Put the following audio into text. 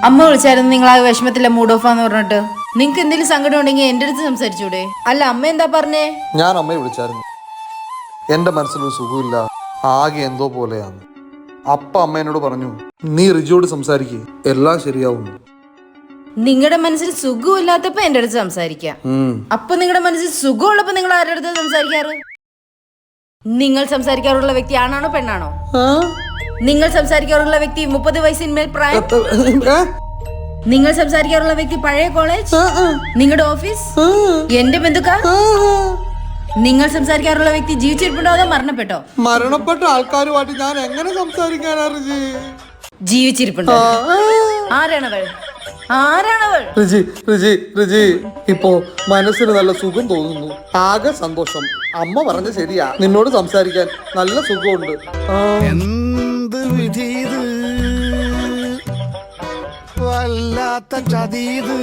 അമ്മ വിളിച്ചായിരുന്നു നിങ്ങൾ ആ വിഷമത്തിലെ മൂഡ് ഓഫ് ആന്ന് പറഞ്ഞിട്ട്. നിങ്ങക്ക് എന്തെങ്കിലും സങ്കടം ഉണ്ടെങ്കിൽ എന്റെ അടുത്ത് സംസാരിച്ചൂടെ? അല്ല അമ്മ എന്താ പറഞ്ഞേ? ഞാൻ അമ്മയെ വിളിച്ചായിരുന്നു. എന്റെ മനസ്സിലൊരു സുഖമില്ല, ആകെ എന്തോ പോലെയാണ്. അപ്പ അമ്മ എന്നോട് പറഞ്ഞു, നീ റിജുവോട് സംസാരിക്കേ, എല്ലാം ശരിയാവും. നിങ്ങളുടെ മനസ്സിൽ സുഖമില്ലാത്തപ്പോ എന്റെ അടുത്ത് സംസാരിക്കാം. അപ്പൊ നിങ്ങളുടെ മനസ്സിൽ സുഖമുള്ളപ്പോ നിങ്ങൾ ആരുടെ അടുത്ത് സംസാരിക്കാറ്? നിങ്ങൾ സംസാരിക്കാറുള്ള വ്യക്തി ആണാണോ പെണ്ണാണോ? നിങ്ങൾ സംസാരിക്കാറുള്ള വ്യക്തി 30 വയസ്സിന്മേൽ പ്രായം? നിങ്ങൾ സംസാരിക്കാറുള്ള വ്യക്തി പഴയ കോളേജ്, നിങ്ങളുടെ ഓഫീസ്, എന്റെ ബന്ധുക്കാർ? നിങ്ങൾ സംസാരിക്കാറുള്ള വ്യക്തി ജീവിച്ചിരിപ്പുണ്ടോ അതോ മരണപ്പെട്ടോ? മരണപ്പെട്ട ആൾക്കാരുമായിട്ട് ഞാൻ എങ്ങനെ സംസാരിക്കാനാ റിജി? ജീവിച്ചിരിപ്പുണ്ടോ? ആരാണവൾ? ആരാണവൾ? റിജി റിജി റിജി ഇപ്പോ മനസ്സിന് നല്ല സുഖം തോന്നുന്നു, ആകെ സന്തോഷം. അമ്മ പറഞ്ഞ ശരിയാ, നിന്നോട് സംസാരിക്കാൻ നല്ല സുഖമുണ്ട്. എന്ത് വിധി ഇത്, വല്ലാത്ത ചതീത്.